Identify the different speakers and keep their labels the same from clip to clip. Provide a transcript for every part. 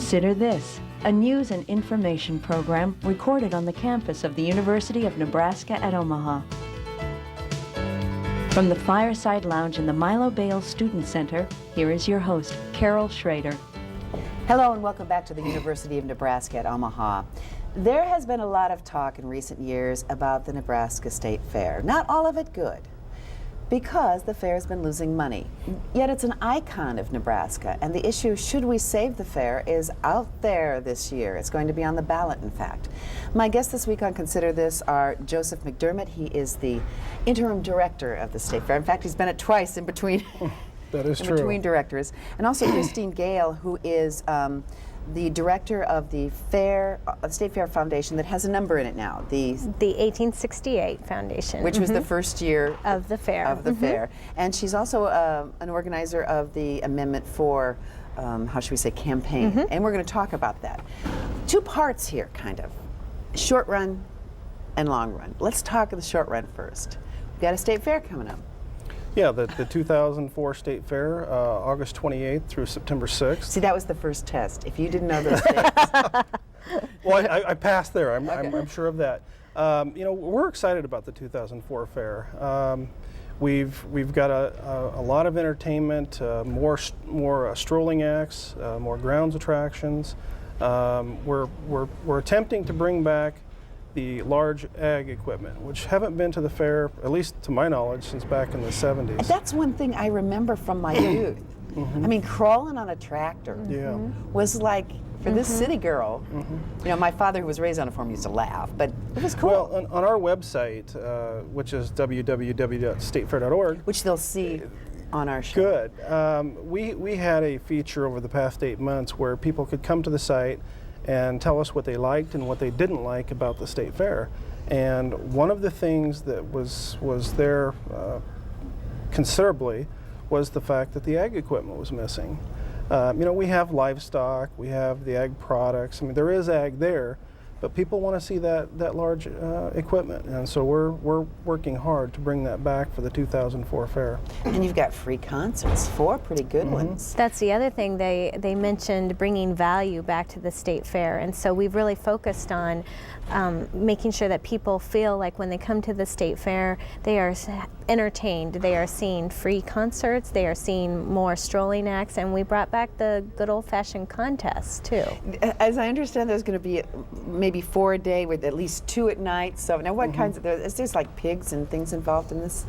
Speaker 1: Consider this, a news and information program recorded on the campus of the University of Nebraska at Omaha. From the Fireside Lounge in the Milo Bale Student Center, here is your host, Carol Schrader.
Speaker 2: Hello and welcome back to the University of Nebraska at Omaha. There has been a lot of talk in recent years about the Nebraska State Fair. Not all of it good, because the fair has been losing money. Yet it's an icon of Nebraska, and the issue, should we save the fair, is out there this year. It's going to be on the ballot, in fact. My guests this week on Consider This are Joseph McDermott. He is the interim director of the State Fair. In fact, he's been it twice in between.
Speaker 3: That is true.
Speaker 2: Between directors. And also Christine Gale, who is the director of the State Fair Foundation that has a number in it now. The
Speaker 4: 1868 Foundation.
Speaker 2: Which was the first year
Speaker 4: of the fair.
Speaker 2: Fair. And she's also an organizer of the Amendment 4, how should we say, campaign. And we're going to talk about that. Two parts here, kind of. Short run and long run. Let's talk of the short run first. We've got a State Fair coming up.
Speaker 3: Yeah, the 2004 State Fair, August 28th through September 6th.
Speaker 2: See, that was the first test. If you didn't know those dates.
Speaker 3: Well, I passed there. I'm sure of that. You know, we're excited about the 2004 fair. We've got a lot of entertainment, more strolling acts, more grounds attractions. We're attempting to bring back the large ag equipment, which haven't been to the fair, at least to my knowledge, since back in the 70s.
Speaker 2: That's one thing I remember from my youth. I mean, crawling on a tractor was like, for this city girl, you know, my father, who was raised on a farm, used to laugh, but it was cool.
Speaker 3: Well, on our website, which is www.statefair.org,
Speaker 2: which they'll see on our show.
Speaker 3: Good. We had a feature over the past 8 months where people could come to the site and tell us what they liked and what they didn't like about the State Fair. And one of the things that was there considerably was the fact that the ag equipment was missing. You know, we have livestock, we have the ag products. I mean, there is ag there, but people want to see that large equipment, and so we're working hard to bring that back for the 2004 fair.
Speaker 2: And you've got free concerts, 4 pretty good ones.
Speaker 4: That's the other thing. They mentioned bringing value back to the State Fair, and so we've really focused on making sure that people feel like when they come to the State Fair, they are entertained, they are seeing free concerts, they are seeing more strolling acts, and we brought back the good old-fashioned contests too.
Speaker 2: As I understand, there's going to be maybe 4 a day with at least 2 at night. So now what kinds of, is there like pigs and things involved in this?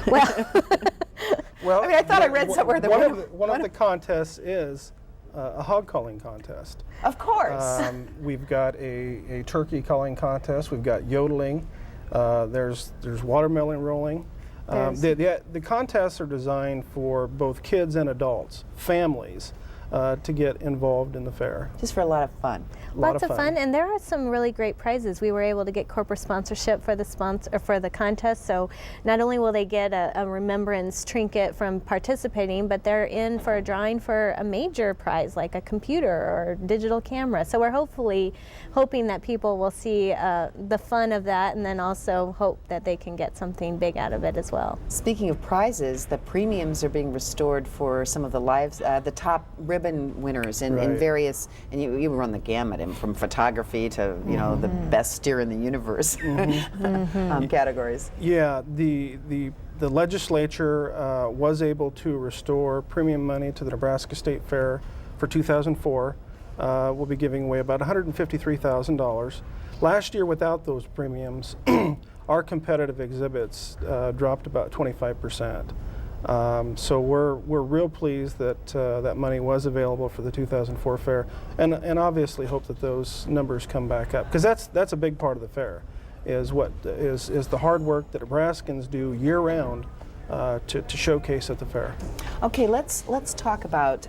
Speaker 3: Well,
Speaker 2: I mean, I thought I read somewhere that
Speaker 3: one of the contests is a hog calling contest.
Speaker 2: Of course.
Speaker 3: We've got a turkey calling contest. We've got yodeling. There's watermelon rolling. The contests are designed for both kids and adults, families, to get involved in the fair.
Speaker 2: Just for a lot of fun.
Speaker 4: Lots of fun, and there are some really great prizes. We were able to get corporate sponsorship for the contest, so not only will they get a remembrance trinket from participating, but they're in for a drawing for a major prize like a computer or digital camera. So we're hoping that people will see the fun of that, and then also hope that they can get something big out of it as well.
Speaker 2: Speaking of prizes, the premiums are being restored for some of the top ribbon winners in various, and you run the gamut, from photography to the best steer in the universe categories.
Speaker 3: Yeah, the legislature was able to restore premium money to the Nebraska State Fair for 2004. We'll be giving away about $153,000. Last year, without those premiums, our competitive exhibits dropped about 25%. So we're real pleased that that money was available for the 2004 fair, and obviously hope that those numbers come back up, because that's a big part of the fair, is the hard work that Nebraskans do year round to showcase at the fair.
Speaker 2: Okay, let's talk about.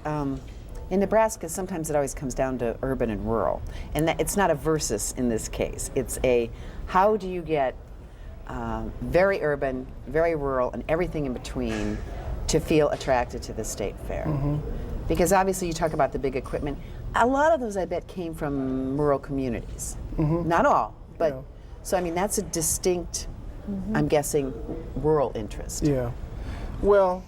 Speaker 2: In Nebraska, sometimes it always comes down to urban and rural, and it's not a versus in this case. It's a how do you get very urban, very rural, and everything in between to feel attracted to the State Fair. Because obviously you talk about the big equipment. A lot of those, I bet, came from rural communities. Not all, but so I mean that's a distinct, I'm guessing, rural interest.
Speaker 3: Yeah. Well,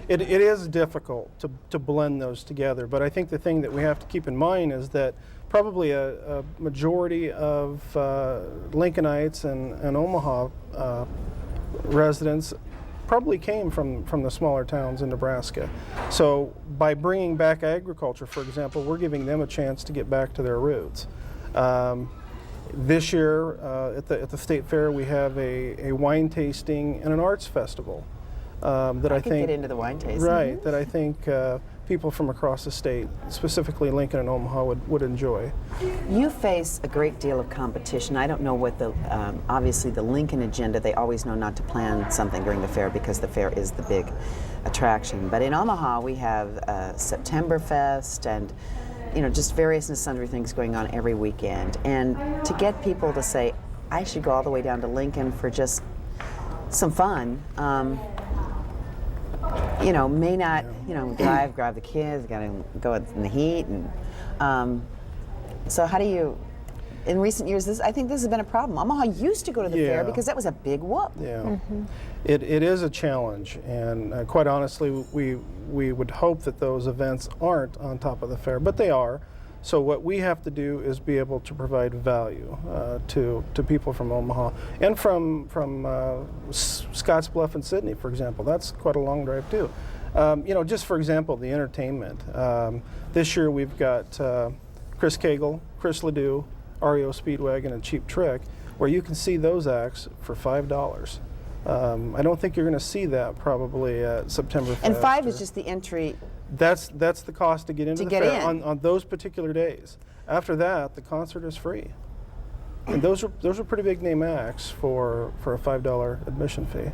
Speaker 3: it is difficult to blend those together, but I think the thing that we have to keep in mind is that probably a majority of Lincolnites and Omaha residents probably came from the smaller towns in Nebraska. So by bringing back agriculture, for example, we're giving them a chance to get back to their roots. This year at the State Fair, we have a wine tasting and an arts festival that I think
Speaker 2: get into the wine tasting.
Speaker 3: Right, that I think people from across the state, specifically Lincoln and Omaha, would enjoy.
Speaker 2: You face a great deal of competition. I don't know what the, obviously the Lincoln agenda, they always know not to plan something during the fair because the fair is the big attraction. But in Omaha, we have Septemberfest and just various and sundry things going on every weekend. And to get people to say, I should go all the way down to Lincoln for just some fun, may not, grab the kids, got to go in the heat. And so how do you, in recent years, I think this has been a problem. Omaha used to go to the fair because that was a big whoop.
Speaker 3: Yeah, it is a challenge, and quite honestly, we would hope that those events aren't on top of the fair, but they are. So what we have to do is be able to provide value to people from Omaha and from Scottsbluff and Sydney, for example. That's quite a long drive too. Just for example, the entertainment. This year we've got Chris Cagle, Chris Ledoux, REO Speedwagon, and Cheap Trick, where you can see those acts for $5. I don't think you're going to see that probably at Septemberfest.
Speaker 2: And $5 is just the entry.
Speaker 3: That's the cost to get into the fair
Speaker 2: in.
Speaker 3: on those particular days. After that, the concert is free. And those are pretty big name acts for a $5 admission fee.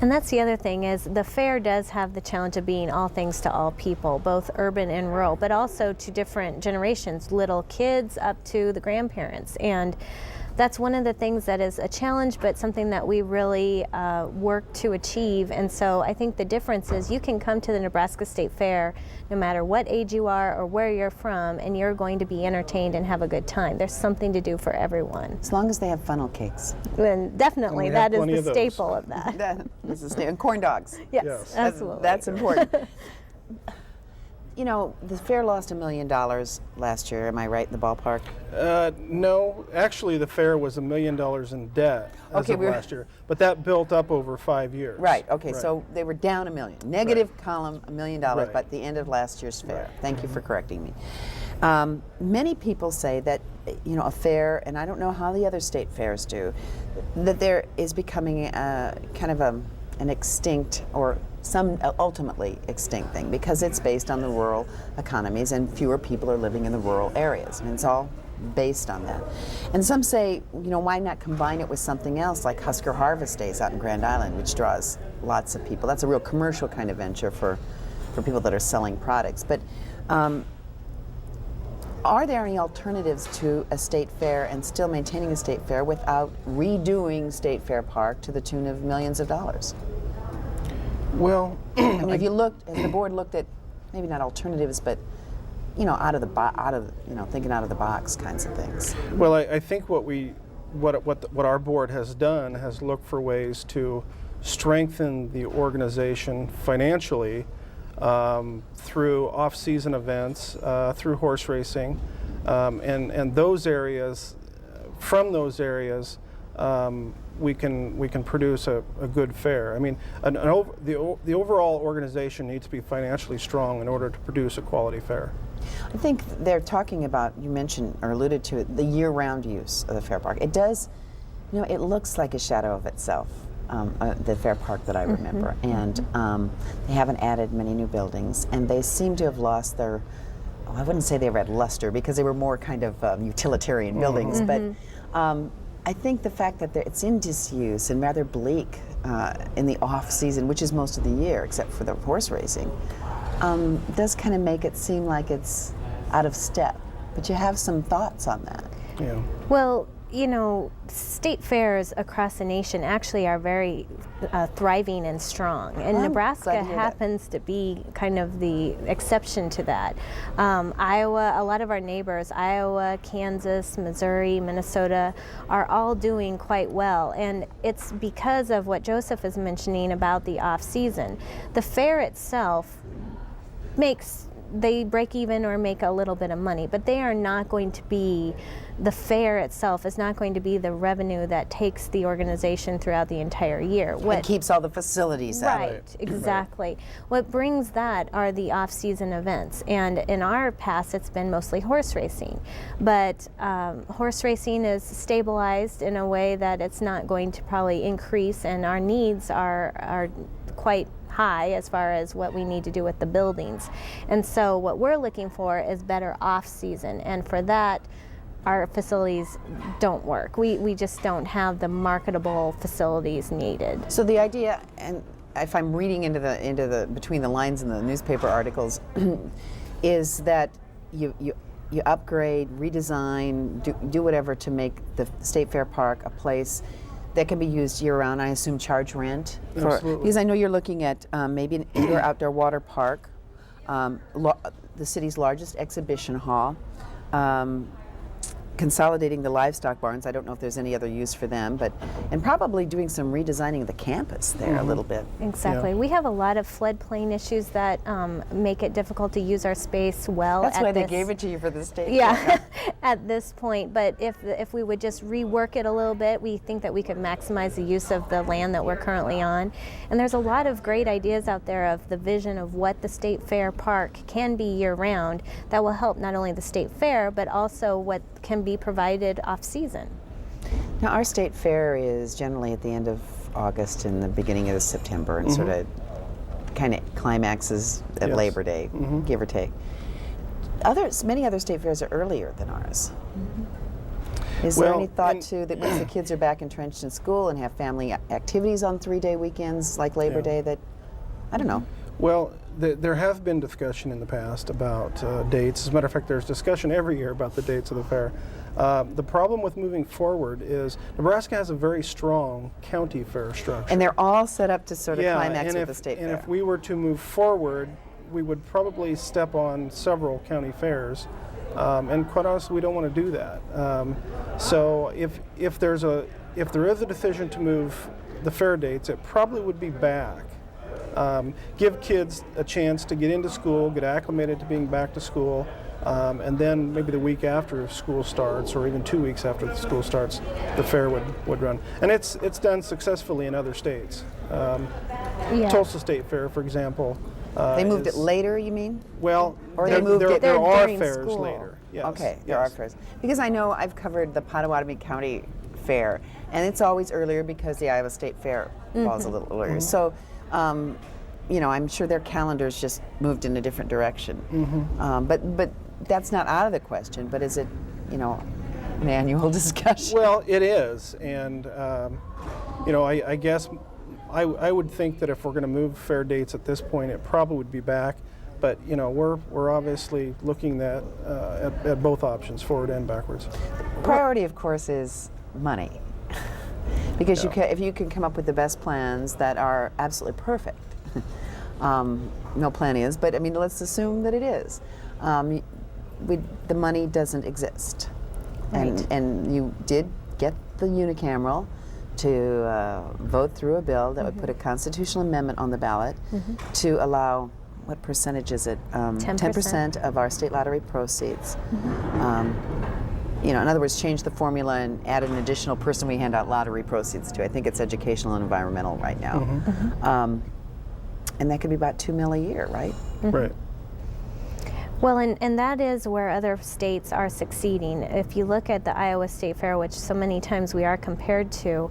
Speaker 4: And that's the other thing is the fair does have the challenge of being all things to all people, both urban and rural, but also to different generations, little kids up to the grandparents. And that's one of the things that is a challenge, but something that we really work to achieve. And so I think the difference is you can come to the Nebraska State Fair no matter what age you are or where you're from, and you're going to be entertained and have a good time. There's something to do for everyone.
Speaker 2: As long as they have funnel cakes.
Speaker 4: And definitely,
Speaker 3: And
Speaker 4: that is
Speaker 3: plenty
Speaker 4: the
Speaker 3: of those.
Speaker 4: staple of that.
Speaker 2: That is and corn dogs.
Speaker 4: Yes, absolutely.
Speaker 2: That's important. The fair lost $1 million last year. Am I right in the ballpark?
Speaker 3: No, actually the fair was $1 million in debt as of last year, but that built up over 5 years.
Speaker 2: Right, okay, so they were down $1 million. Negative column, $1 million, but the end of last year's fair. Thank you for correcting me. Many people say that, a fair, and I don't know how the other state fairs do, that there is becoming kind of an extinct or some ultimately extinct thing because it's based on the rural economies and fewer people are living in the rural areas, and it's all based on that. And some say, why not combine it with something else like Husker Harvest Days out in Grand Island, which draws lots of people. That's a real commercial kind of venture for people that are selling products. But are there any alternatives to a state fair and still maintaining a state fair without redoing State Fair Park to the tune of millions of dollars?
Speaker 3: Well,
Speaker 2: I mean, if the board looked at maybe not alternatives, but thinking out of the box kinds of things.
Speaker 3: Well, I think what our board has done has looked for ways to strengthen the organization financially through off-season events, through horse racing, and those areas. From those areas, we can produce a good fair. I mean, the overall organization needs to be financially strong in order to produce a quality fair.
Speaker 2: I think they're talking about, you mentioned or alluded to it, the year-round use of the fair park. It does, it looks like a shadow of itself, the fair park that I remember. And they haven't added many new buildings, and they seem to have lost their, I wouldn't say they were at luster because they were more kind of utilitarian buildings, but I think the fact that it's in disuse and rather bleak in the off season, which is most of the year except for the horse racing, does kind of make it seem like it's out of step. But you have some thoughts on that.
Speaker 3: Yeah.
Speaker 4: Well, you know, state fairs across the nation actually are very thriving and strong, and
Speaker 2: I'm
Speaker 4: Nebraska
Speaker 2: glad to hear that.
Speaker 4: happens to be kind of the exception to that. Iowa, a lot of our neighbors, Iowa, Kansas, Missouri, Minnesota, are all doing quite well, and it's because of what Joseph is mentioning about the off-season. The fair itself they break even or make a little bit of money, but they are not going to be, the fair itself is not going to be the revenue that takes the organization throughout the entire year.
Speaker 2: It keeps all the facilities out.
Speaker 4: Right, exactly. What brings that are the off-season events, and in our past it's been mostly horse racing, but horse racing is stabilized in a way that it's not going to probably increase, and our needs are quite high as far as what we need to do with the buildings. And so what we're looking for is better off-season, and for that our facilities don't work. We just don't have the marketable facilities needed.
Speaker 2: So the idea, and if I'm reading into the between the lines in the newspaper articles, is that you upgrade, redesign, do whatever to make the State Fair Park a place that can be used year-round. I assume charge rent for,
Speaker 3: Absolutely.
Speaker 2: because I know you're looking at maybe an indoor outdoor water park, the city's largest exhibition hall, consolidating the livestock barns. I don't know if there's any other use for them, and probably doing some redesigning of the campus there a little bit.
Speaker 4: Exactly.
Speaker 3: Yeah.
Speaker 4: We have a lot of floodplain issues that make it difficult to use our space well.
Speaker 2: That's
Speaker 4: at
Speaker 2: why they
Speaker 4: this-
Speaker 2: gave it to you for the state.
Speaker 4: Yeah, at this point. But if we would just rework it a little bit, we think that we could maximize the use of the land that we're currently on. And there's a lot of great ideas out there of the vision of what the State Fair Park can be year-round that will help not only the State Fair, but also what can be provided off-season.
Speaker 2: Now, our state fair is generally at the end of August and the beginning of September, and sort of kind of climaxes at
Speaker 3: Yes.
Speaker 2: Labor Day, give or take. Many other state fairs are earlier than ours. Is there
Speaker 3: Well,
Speaker 2: any thought
Speaker 3: and-
Speaker 2: to that once the kids are back entrenched in school and have family activities on 3-day weekends like Labor
Speaker 3: Yeah.
Speaker 2: Day, that, I don't know.
Speaker 3: Well, there have been discussion in the past about dates. As a matter of fact, there's discussion every year about the dates of the fair. The problem with moving forward is Nebraska has a very strong county fair structure.
Speaker 2: And they're all set up to sort of
Speaker 3: Yeah,
Speaker 2: climax
Speaker 3: and
Speaker 2: with
Speaker 3: if,
Speaker 2: the state
Speaker 3: and
Speaker 2: fair.
Speaker 3: if we were to move forward, we would probably step on several county fairs. And quite honestly, we don't want to do that. So if there is a decision to move the fair dates, it probably would be back. Give kids a chance to get into school, get acclimated to being back to school, and then maybe the week after school starts, or even 2 weeks after the school starts, the fair would run. And it's done successfully in other states.
Speaker 4: Yeah.
Speaker 3: Tulsa State Fair, for example.
Speaker 2: They moved it
Speaker 3: is-
Speaker 2: later, you mean?
Speaker 3: Well,
Speaker 2: Or
Speaker 3: there,
Speaker 2: they moved
Speaker 3: there,
Speaker 2: it-
Speaker 3: there
Speaker 4: They're
Speaker 3: are
Speaker 4: during
Speaker 3: fairs
Speaker 4: school.
Speaker 3: later. Yes.
Speaker 2: Okay, there are
Speaker 3: yes.
Speaker 2: fairs. Because I know I've covered the Potawatomi County Fair, and it's always earlier because the Iowa State Fair falls a little earlier. So, I'm sure their calendars just moved in a different direction. But that's not out of the question. But is it, an annual discussion?
Speaker 3: Well, it is, and I guess I would think that if we're going to move fair dates at this point, it probably would be back. But we're obviously looking at both options, forward and backwards.
Speaker 2: Priority, of course, is money. Because if you can come up with the best plans that are absolutely perfect, no plan is, but I mean, let's assume that it is. The money doesn't exist.
Speaker 4: Right.
Speaker 2: And you did get the unicameral to vote through a bill that would put a constitutional amendment on the ballot to allow, what percentage is it? 10% of our state lottery proceeds. In other words, change the formula and add an additional person we hand out lottery proceeds to. I think it's educational and environmental right now. And that could be about $2 million a year, right?
Speaker 3: Right.
Speaker 4: Well, and that is where other states are succeeding. If you look at the Iowa State Fair, which so many times we are compared to,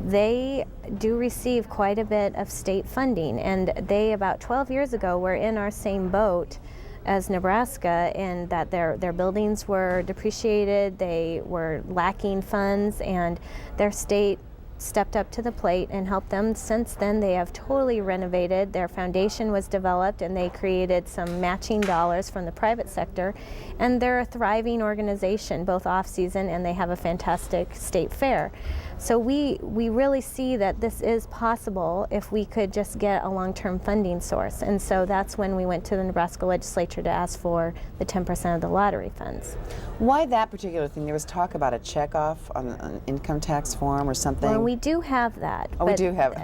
Speaker 4: they do receive quite a bit of state funding. And they, about 12 years ago, were in our same boat as Nebraska in that their buildings were depreciated, they were lacking funds, and their state stepped up to the plate and helped them. Since then, they have totally renovated. Their foundation was developed, and they created some matching dollars from the private sector. And they're a thriving organization, both off-season, and they have a fantastic state fair. So we really see that this is possible if we could just get a long-term funding source. And so that's when we went to the Nebraska legislature to ask for the 10% of the lottery funds.
Speaker 2: Why that particular thing? There was talk about a checkoff on an income tax form or something.
Speaker 4: Well, we do have that.
Speaker 2: Oh, we do have it.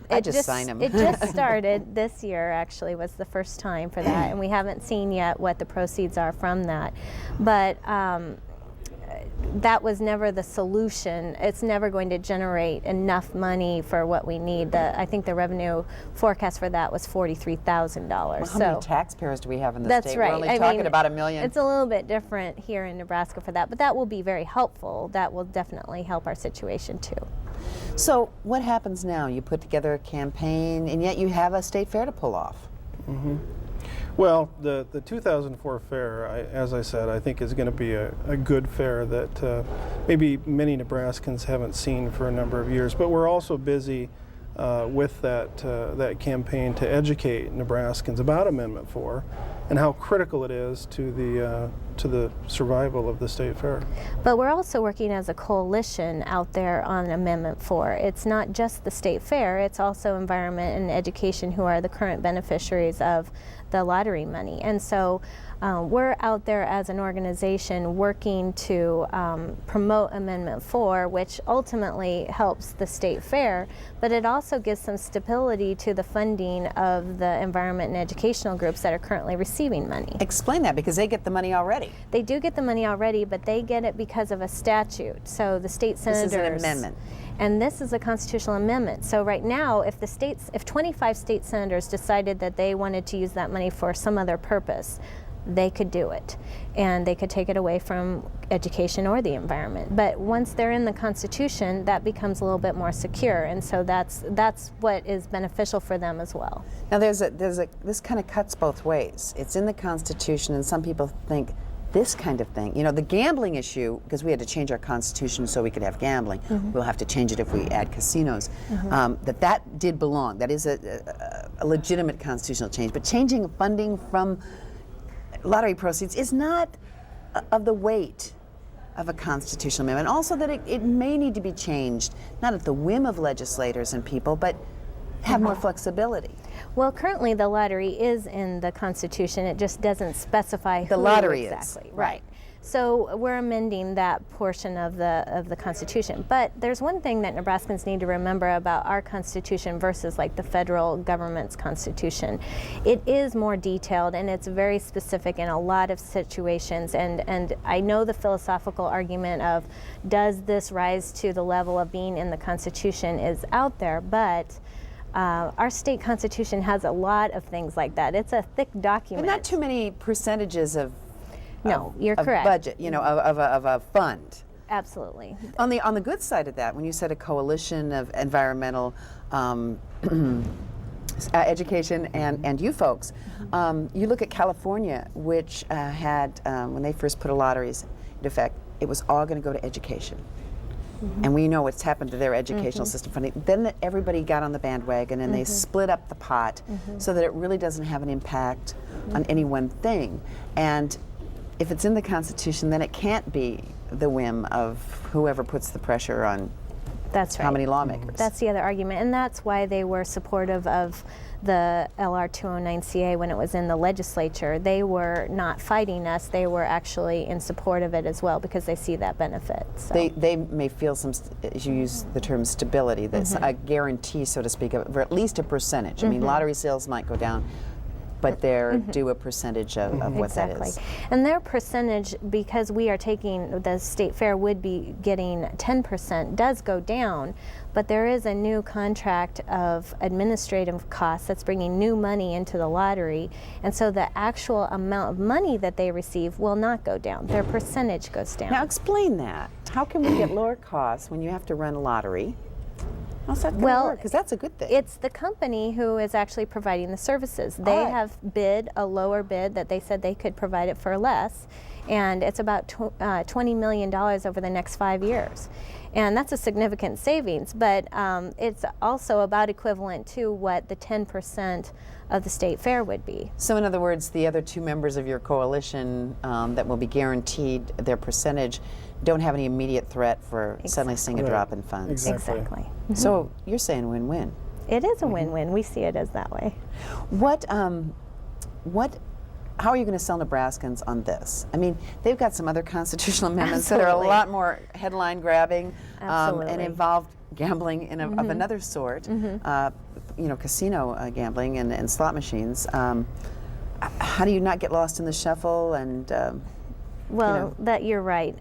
Speaker 2: I just sign them.
Speaker 4: It just started this year, actually, was the first time for that, and we haven't seen yet what the proceeds are from that. But that was never the solution. It's never going to generate enough money for what we need. I think the revenue forecast for that was $43,000.
Speaker 2: Well, how many taxpayers do we have in the
Speaker 4: that's
Speaker 2: state?
Speaker 4: right.
Speaker 2: We're only talking about 1 million.
Speaker 4: It's a little bit different here in Nebraska for that, but that will be very helpful. That will definitely help our situation too.
Speaker 2: So what happens now? You put together a campaign, and yet you have a state fair to pull off.
Speaker 3: Mm-hmm. Well, the 2004 fair, as I said, I think is going to be a good fair that maybe many Nebraskans haven't seen for a number of years. But we're also busy with that campaign to educate Nebraskans about Amendment 4 and how critical it is to the survival of the state fair.
Speaker 4: But we're also working as a coalition out there on Amendment 4. It's not just the state fair, it's also environment and education who are the current beneficiaries of the lottery money. And so we're out there as an organization working to promote Amendment 4, which ultimately helps the state fair, but it also gives some stability to the funding of the environment and educational groups that are currently receiving money.
Speaker 2: Explain that, because they get the money already.
Speaker 4: They do get the money already, but they get it because of a statute. So the state senators.
Speaker 2: This is an amendment.
Speaker 4: And this is a constitutional amendment. So right now, if 25 state senators decided that they wanted to use that money for some other purpose, they could do it. And they could take it away from education or the environment. But once they're in the Constitution, that becomes a little bit more secure. And so that's what is beneficial for them as well.
Speaker 2: Now this kind of cuts both ways. It's in the Constitution, and some people think this kind of thing, the gambling issue, because we had to change our Constitution so we could have gambling. Mm-hmm. We'll have to change it if we add casinos. Mm-hmm. That did belong. That is a legitimate constitutional change. But changing funding from lottery proceeds is not of the weight of a constitutional amendment. Also that it may need to be changed, not at the whim of legislators and people, but have more flexibility.
Speaker 4: Well, currently the lottery is in the Constitution. It just doesn't specify
Speaker 2: the
Speaker 4: who
Speaker 2: lottery
Speaker 4: exactly.
Speaker 2: is.
Speaker 4: Right. So we're amending that portion of the Constitution. But there's one thing that Nebraskans need to remember about our Constitution versus like the federal government's Constitution. It is more detailed and it's very specific in a lot of situations. And I know the philosophical argument of does this rise to the level of being in the Constitution is out there, but our state constitution has a lot of things like that. It's a thick document.
Speaker 2: But not too many percentages of
Speaker 4: you're correct.
Speaker 2: Budget, of a fund.
Speaker 4: Absolutely.
Speaker 2: On the good side of that, when you said a coalition of environmental education and you folks, you look at California, which had, when they first put a lotteries in effect, it was all going to go to education. Mm-hmm. And we know what's happened to their educational system funding. Then everybody got on the bandwagon and they split up the pot so that it really doesn't have an impact on any one thing. And if it's in the Constitution, then it can't be the whim of whoever puts the pressure on
Speaker 4: That's right.
Speaker 2: how many lawmakers.
Speaker 4: That's the other argument, and that's why they were supportive of the LR 209CA when it was in the legislature. They were not fighting us, they were actually in support of it as well because they see that benefit. So.
Speaker 2: They may feel some, as you use the term stability, that's a guarantee, so to speak, of at least a percentage. I mean, lottery sales might go down, but they're due a percentage of what that is.
Speaker 4: And their percentage, because we are taking, the state fair would be getting 10%, does go down, but there is a new contract of administrative costs that's bringing new money into the lottery, and so the actual amount of money that they receive will not go down. Their percentage goes down.
Speaker 2: Now explain that. How can we get lower costs when you have to run a lottery? How's that going to work? Because that's a good thing.
Speaker 4: It's the company who is actually providing the services. They have bid a lower bid that they said they could provide it for less, and it's about $20 million over the next 5 years. And that's a significant savings, but it's also about equivalent to what the 10% of the state fair would be.
Speaker 2: So in other words, the other two members of your coalition that will be guaranteed their percentage don't have any immediate threat for suddenly seeing a
Speaker 3: Right.
Speaker 2: drop in funds.
Speaker 3: Exactly.
Speaker 4: Exactly.
Speaker 2: So you're saying win-win.
Speaker 4: It is a win-win. We see it as that way.
Speaker 2: How are you going to sell Nebraskans on this? I mean, they've got some other constitutional amendments that are a
Speaker 4: Absolutely.
Speaker 2: lot more headline grabbing and
Speaker 4: Absolutely.
Speaker 2: involve gambling of another sort, casino gambling and slot machines. How do you not get lost in the shuffle and
Speaker 4: Well, that you're right.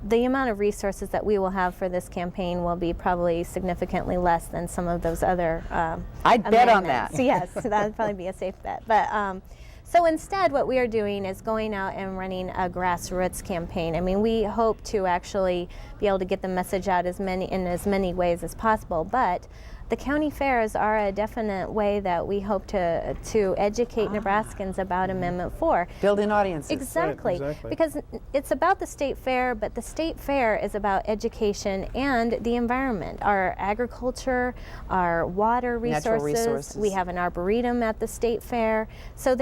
Speaker 4: The amount of resources that we will have for this campaign will be probably significantly less than some of those other
Speaker 2: I'd bet on
Speaker 4: amendments.
Speaker 2: that.
Speaker 4: Yes, that would probably be a safe bet. But so instead, what we are doing is going out and running a grassroots campaign. I mean, we hope to actually be able to get the message out in as many ways as possible. But the county fairs are a definite way that we hope to educate Nebraskans about Amendment 4.
Speaker 2: build in audiences?
Speaker 4: Exactly.
Speaker 3: exactly.
Speaker 4: Because it's about the state fair, but the state fair is about education and the environment, our agriculture, our water
Speaker 2: Natural
Speaker 4: resources.
Speaker 2: resources.
Speaker 4: We have an arboretum at the state fair. So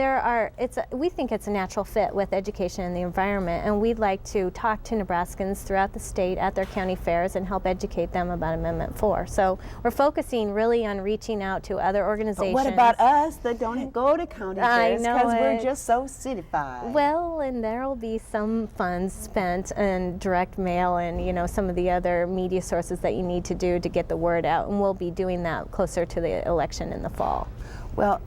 Speaker 4: we think it's a natural fit with education and the environment, and we'd like to talk to Nebraskans throughout the state at their county fairs and help educate them about Amendment 4. So we're focusing really on reaching out to other organizations.
Speaker 2: But what about us that don't go to county
Speaker 4: I
Speaker 2: fairs
Speaker 4: know
Speaker 2: because we're
Speaker 4: it.
Speaker 2: just so cityfied?
Speaker 4: Well, and there will be some funds spent in direct mail and some of the other media sources that you need to do to get the word out, and we'll be doing that closer to the election in the fall.
Speaker 2: Well,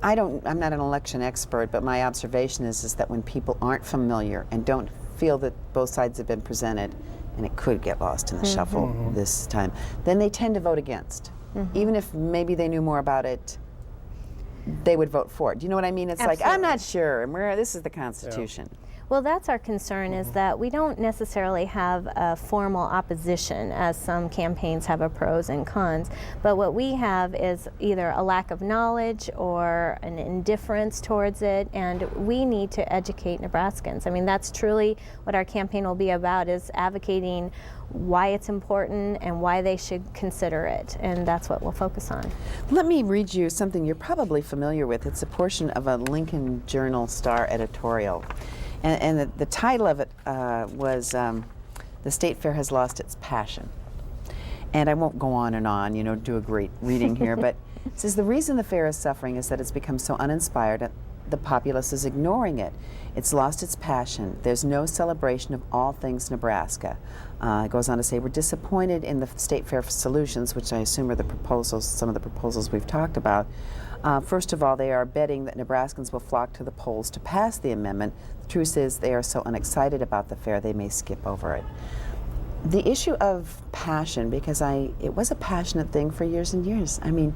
Speaker 2: I'm not an election expert, but my observation is that when people aren't familiar and don't feel that both sides have been presented, and it could get lost in the shuffle this time, then they tend to vote against. Even if maybe they knew more about it, they would vote for it. Do you know what I mean? It's like, I'm
Speaker 4: Absolutely.
Speaker 2: not sure, and this is the Constitution.
Speaker 4: Well, that's our concern, is that we don't necessarily have a formal opposition, as some campaigns have a pros and cons, but what we have is either a lack of knowledge or an indifference towards it, and we need to educate Nebraskans. I mean, that's truly what our campaign will be about, is advocating why it's important and why they should consider it, and that's what we'll focus on.
Speaker 2: Let me read you something you're probably familiar with. It's a portion of a Lincoln Journal Star editorial. And the title of it was The State Fair Has Lost Its Passion. And I won't go on, do a great reading here, but it says the reason the fair is suffering is that it's become so uninspired that the populace is ignoring it. It's lost its passion. There's no celebration of all things Nebraska. It goes on to say, we're disappointed in the State Fair solutions, which I assume are some of the proposals we've talked about. First of all, they are betting that Nebraskans will flock to the polls to pass the amendment. The truth is they are so unexcited about the fair they may skip over it. The issue of passion, because it was a passionate thing for years and years. I mean,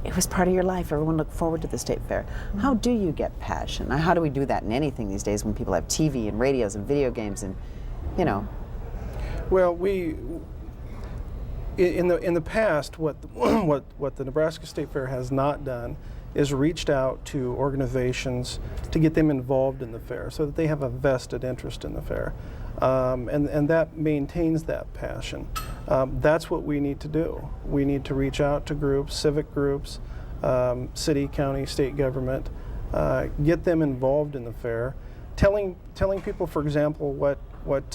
Speaker 2: it was part of your life. Everyone looked forward to the state fair. How do you get passion? How do we do that in anything these days when people have TV and radios and video games and,
Speaker 3: Well, in the past, what the Nebraska State Fair has not done is reached out to organizations to get them involved in the fair so that they have a vested interest in the fair. And that maintains that passion. That's what we need to do. We need to reach out to groups, civic groups, city, county, state government, get them involved in the fair, telling people, for example, what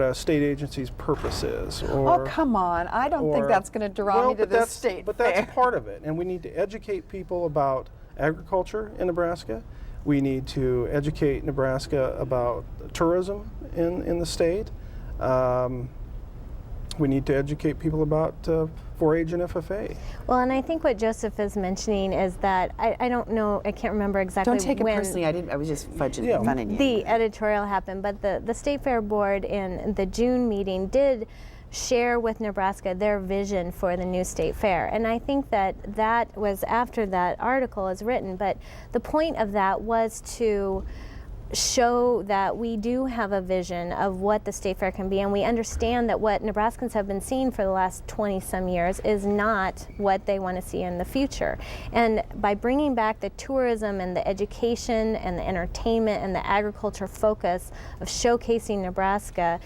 Speaker 3: a state agency's purpose is.
Speaker 2: oh, come on. I don't think that's going to draw me to the state
Speaker 3: But
Speaker 2: fair.
Speaker 3: that's part of it. And we need to educate people about agriculture in Nebraska. We need to educate Nebraska about tourism in the state. We need to educate people about 4-H and FFA.
Speaker 4: Well, and I think what Joseph is mentioning is that I don't know, I can't remember exactly
Speaker 2: Don't take it
Speaker 4: when
Speaker 2: personally. I was just fudging
Speaker 3: Yeah.
Speaker 2: fun at you.
Speaker 4: the editorial happened, but the State Fair Board in the June meeting did share with Nebraska their vision for the new state fair. And I think that was after that article is written, but the point of that was to show that we do have a vision of what the state fair can be, and we understand that what Nebraskans have been seeing for the last 20-some years is not what they want to see in the future. And by bringing back the tourism and the education and the entertainment and the agriculture focus of showcasing Nebraska,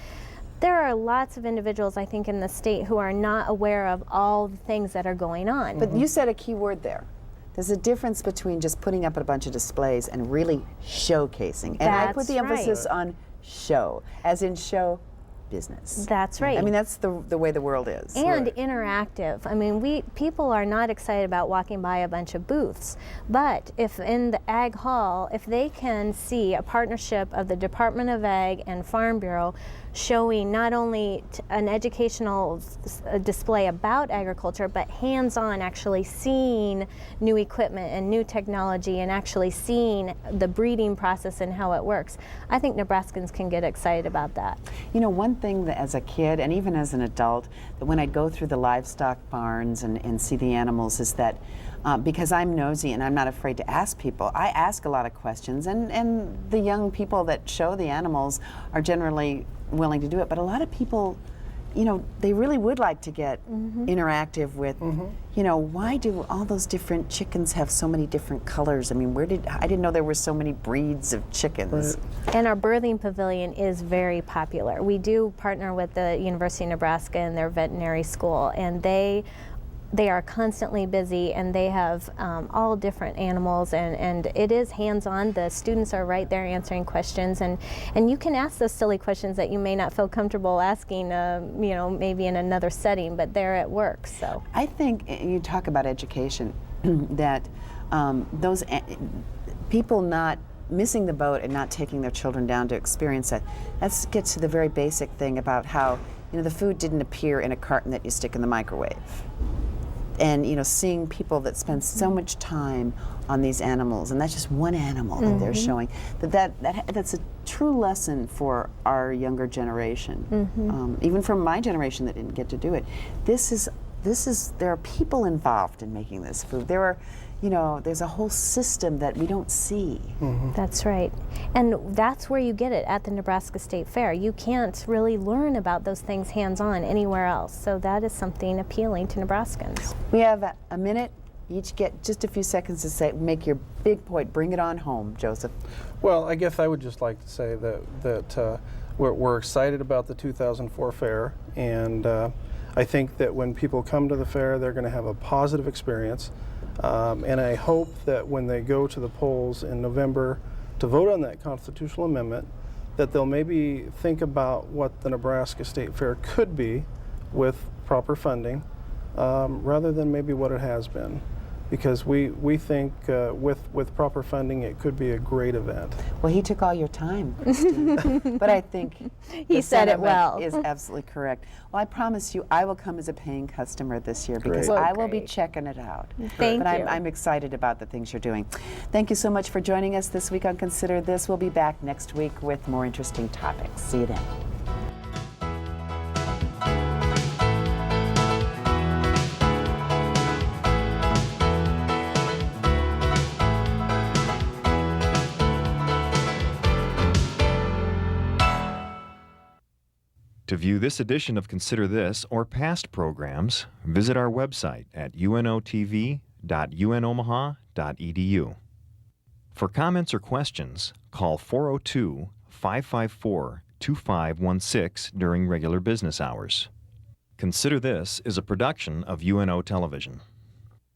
Speaker 4: there are lots of individuals, I think, in the state who are not aware of all the things that are going on.
Speaker 2: But you said a key word there. There's a difference between just putting up a bunch of displays and really showcasing. And I put the emphasis on show, as in show business.
Speaker 4: That's right.
Speaker 2: I mean, that's the way the world is.
Speaker 4: And interactive. I mean, people are not excited about walking by a bunch of booths, but if in the Ag Hall, if they can see a partnership of the Department of Ag and Farm Bureau showing not only an educational display about agriculture, but hands-on, actually seeing new equipment and new technology and actually seeing the breeding process and how it works, I think Nebraskans can get excited about that.
Speaker 2: You know, one thing that as a kid and even as an adult, that when I'd go through the livestock barns and see the animals is that because I'm nosy and I'm not afraid to ask people, I ask a lot of questions, and the young people that show the animals are generally willing to do it, but a lot of people, you know, they really would like to get interactive with, you know, why do all those different chickens have so many different colors? I mean, I didn't know there were so many breeds of chickens.
Speaker 3: Right.
Speaker 4: And our birthing pavilion is very popular. We do partner with the University of Nebraska and their veterinary school, and they are constantly busy, and they have all different animals, and it is hands-on. The students are right there answering questions, and you can ask those silly questions that you may not feel comfortable asking, you know, maybe in another setting, but they're at work. So
Speaker 2: I think you talk about education, that those people not missing the boat and not taking their children down to experience that. That gets to the very basic thing about how, you know, the food didn't appear in a carton that you stick in the microwave. And, you know, seeing people that spend so much time on these animals, and that's just one animal that they're showing, that's a true lesson for our younger generation, even from my generation that didn't get to do it. There are people involved in making this food. There are, you know, there's a whole system that we don't see.
Speaker 4: That's right. And that's where you get it, at the Nebraska State Fair. You can't really learn about those things hands-on anywhere else. So that is something appealing to Nebraskans.
Speaker 2: We have a minute. Each get just a few seconds to say, make your big point. Bring it on home, Joseph.
Speaker 3: Well, I guess I would just like to say that we're excited about the 2004 fair, and I think that when people come to the fair, they're going to have a positive experience. And I hope that when they go to the polls in November to vote on that constitutional amendment, that they'll maybe think about what the Nebraska State Fair could be with proper funding, rather than maybe what it has been. Because we think with proper funding, it could be a great event.
Speaker 2: Well, he took all your time, Christine. But I think
Speaker 4: He said it well.
Speaker 2: Is absolutely correct. Well, I promise you, I will come as a paying customer this year because
Speaker 3: Great.
Speaker 2: I will be
Speaker 4: Great.
Speaker 2: checking it out.
Speaker 4: Thank
Speaker 2: but
Speaker 4: you.
Speaker 2: I'm excited about the things you're doing. Thank you so much for joining us this week on Consider This. We'll be back next week with more interesting topics. See you then.
Speaker 5: To view this edition of Consider This or past programs, visit our website at unotv.unomaha.edu. For comments or questions, call 402-554-2516 during regular business hours. Consider This is a production of UNO Television.